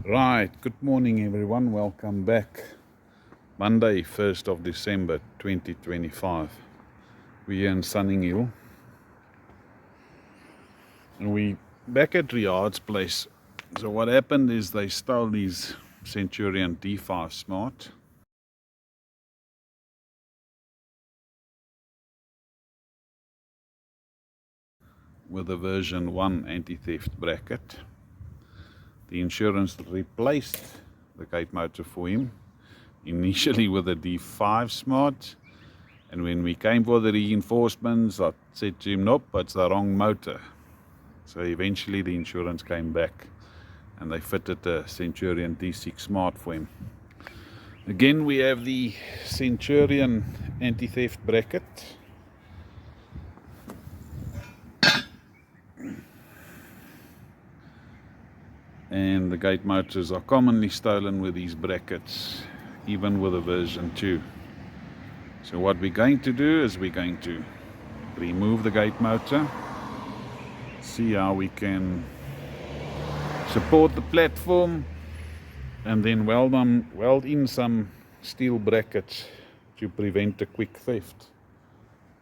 Right, good morning everyone, welcome back. Monday 1st of December 2025. We're here in Sunninghill and we back at Riyadh's place. So what happened is they stole these Centurion D6 Smart with a version 1 anti-theft bracket. The insurance replaced the gate motor for him, initially with a D5 Smart, and when we came for the reinforcements I said to him, nope, it's the wrong motor. So eventually the insurance came back and they fitted the Centurion D6 Smart for him. Again we have the Centurion anti-theft bracket. And the gate motors are commonly stolen with these brackets, even with a version 2. So what we're going to do is we're going to remove the gate motor, see how we can support the platform, and then weld in some steel brackets to prevent a quick theft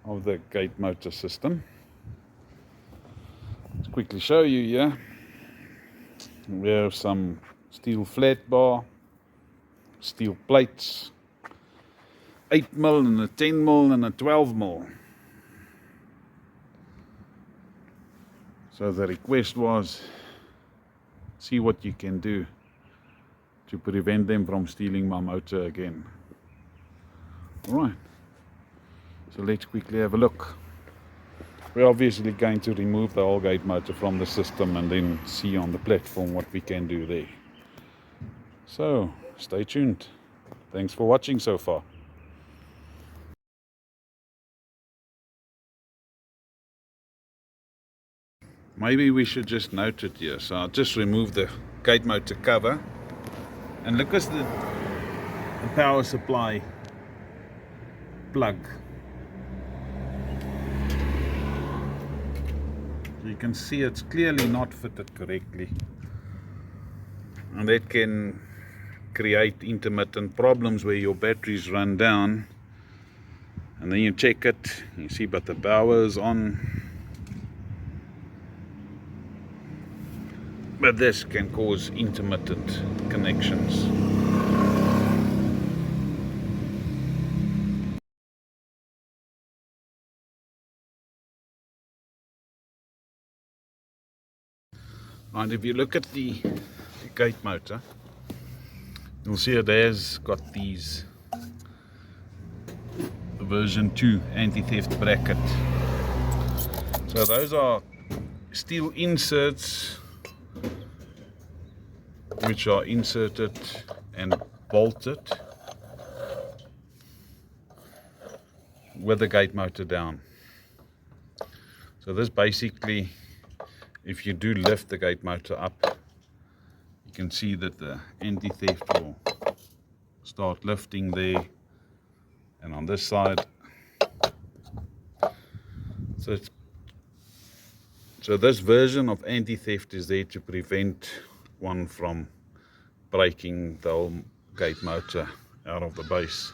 of the gate motor system. Let's quickly show you here. We have some steel flat bar, steel plates, 8mm and a 10mm and a 12mm. So the request was, see what you can do to prevent them from stealing my motor again. Alright, so let's quickly have a look. We're obviously going to remove the whole gate motor from the system and then see on the platform what we can do there. So stay tuned. Thanks for watching so far. Maybe we should just note it here. So I'll just remove the gate motor cover and look at the power supply plug. So you can see it's clearly not fitted correctly, and that can create intermittent problems where your batteries run down and then you check it, you see but the power is on, but this can cause intermittent connections. And if you look at the gate motor, you'll see it has got these version 2 anti-theft bracket. So those are steel inserts which are inserted and bolted with the gate motor down. So this basically, if you do lift the gate motor up, you can see that the anti-theft will start lifting there, and on this side. So this version of anti-theft is there to prevent one from breaking the whole gate motor out of the base.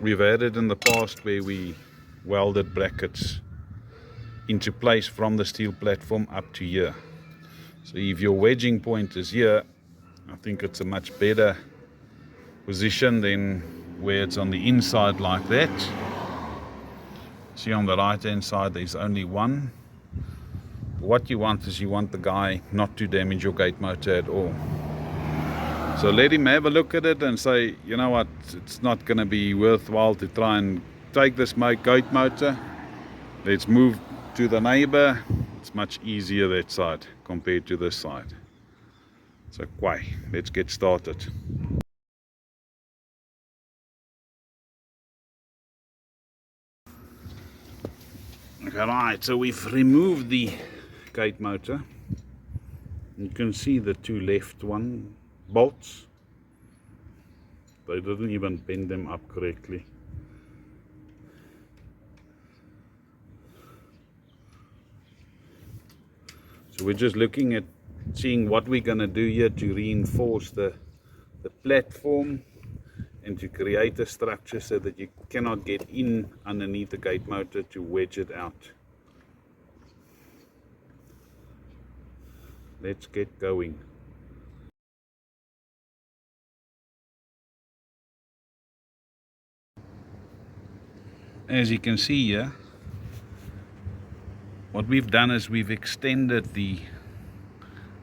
We've had it in the past where we welded brackets into place from the steel platform up to here. So if your wedging point is here, I think it's a much better position than where it's on the inside like that. See on the right hand side there's only one. What you want is you want the guy not to damage your gate motor at all. So let him have a look at it and say, you know what, it's not going to be worthwhile to try and take this gate motor. Let's move to the neighbor. It's much easier that side compared to this side. So let's get started. Okay, right, so we've removed the gate motor. You can see the two left bolts. They didn't even bend them up correctly. So we're just looking at seeing what we're going to do here to reinforce the platform and to create a structure so that you cannot get in underneath the gate motor to wedge it out. Let's get going. As you can see here, what we've done is we've extended the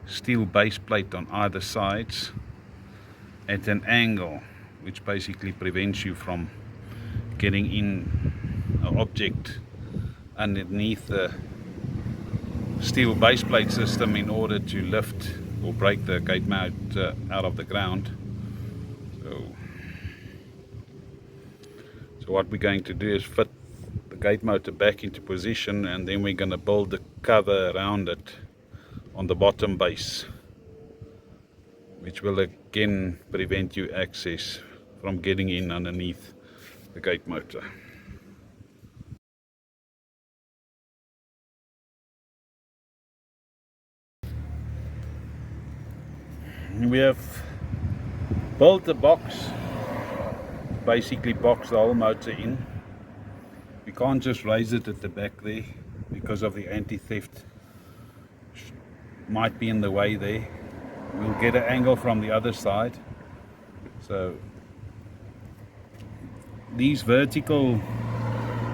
steel base plate on either sides at an angle, which basically prevents you from getting in an object underneath the steel base plate system in order to lift or break the gate motor out of the ground. So what we're going to do is fit the gate motor back into position, and then we're going to build the cover around it on the bottom base, which will again prevent you access from getting in underneath the gate motor. We have built a box, basically box the whole motor in. We can't just raise it at the back there because of the anti-theft, might be in the way there. We'll get an angle from the other side. So these vertical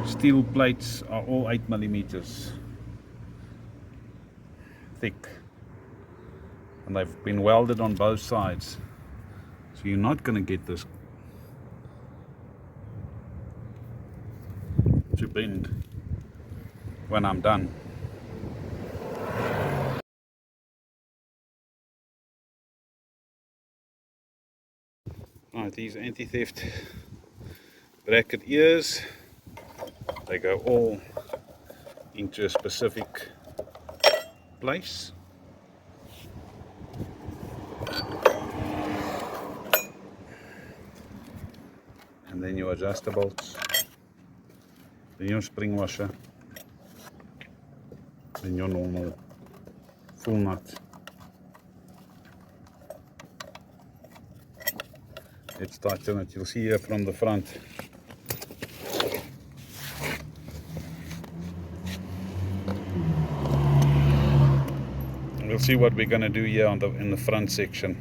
steel plates are all 8 millimeters thick, and they've been welded on both sides, so you're not going to get this to bend when I'm done. Right, these anti-theft bracket ears, they go all into a specific place. And then your adjustables, then your spring washer, then your normal full nut. Let's tighten it. You'll see here from the front. We'll see what we're going to do here in the front section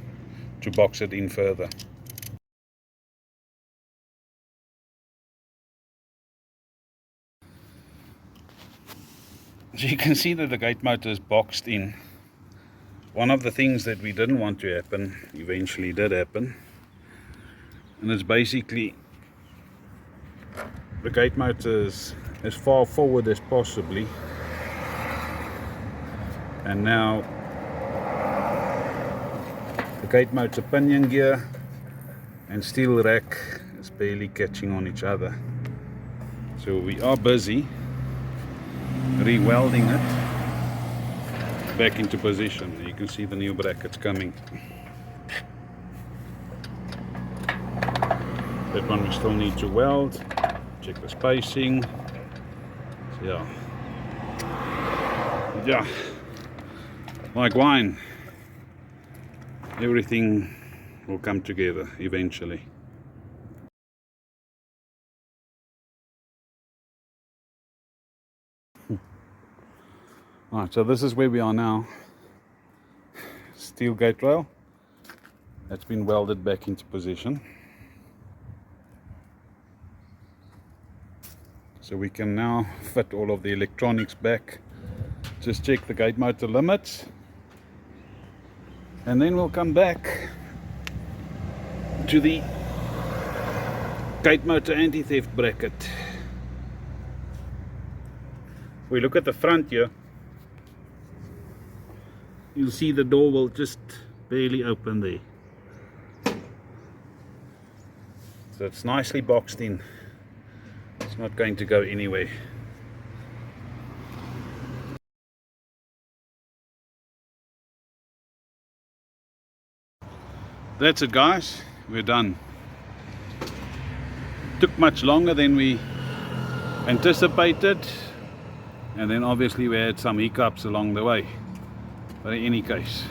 to box it in further. So you can see that the gate motor is boxed in. One of the things that we didn't want to happen eventually did happen, and it's basically the gate motor is as far forward as possibly, and now the gate motor pinion gear and steel rack is barely catching on each other. So we are busy re-welding it back into position. You can see the new brackets coming. That one we still need to weld, check the spacing. So yeah, like wine, everything will come together eventually. Alright, so this is where we are now. Steel gate rail that's been welded back into position. So we can now fit all of the electronics back. Just check the gate motor limits, and then we'll come back to the gate motor anti-theft bracket. If we look at the front here, you'll see the door will just barely open there. So it's nicely boxed in. It's not going to go anywhere. That's it, guys. We're done. Took much longer than we anticipated, and then obviously we had some hiccups along the way. But in any case,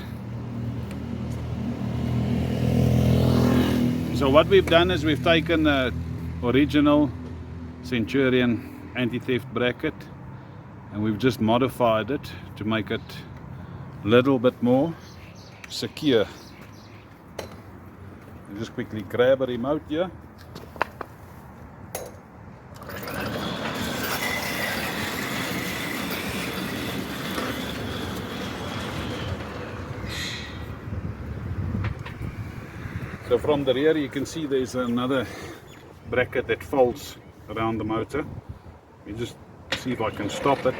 so what we've done is we've taken the original Centurion anti-theft bracket and we've just modified it to make it a little bit more secure. I'll just quickly grab a remote here. So from the rear you can see there's another bracket that folds around the motor. Let me just see if I can stop it.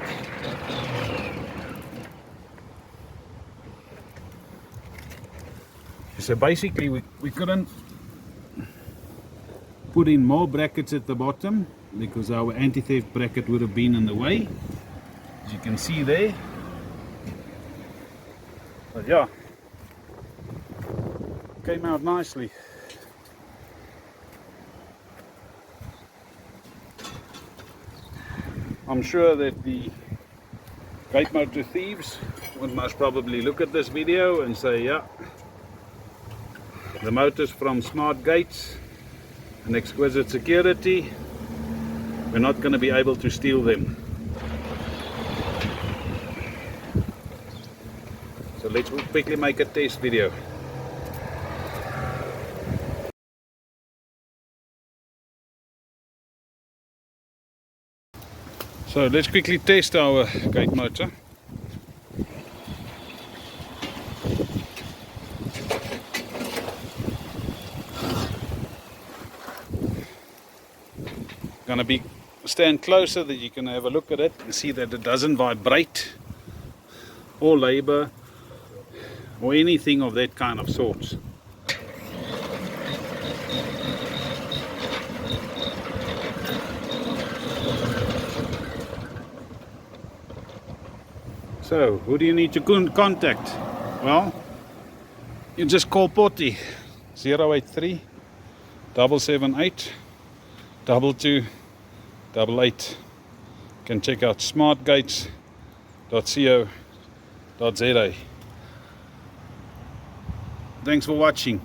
So basically we couldn't put in more brackets at the bottom because our anti-theft bracket would have been in the way, as you can see there. But yeah, came out nicely. I'm sure that the gate motor thieves would most probably look at this video and say, yeah, the motors from SmartGates and exquisite security, we're not going to be able to steal them. So let's quickly make a test video. So let's quickly test our gate motor. Gonna stand closer that you can have a look at it and see that it doesn't vibrate or labor or anything of that kind of sorts. So, who do you need to contact? Well, you just call Pottie 083 778 2288. You can check out smartgates.co.za. Thanks for watching.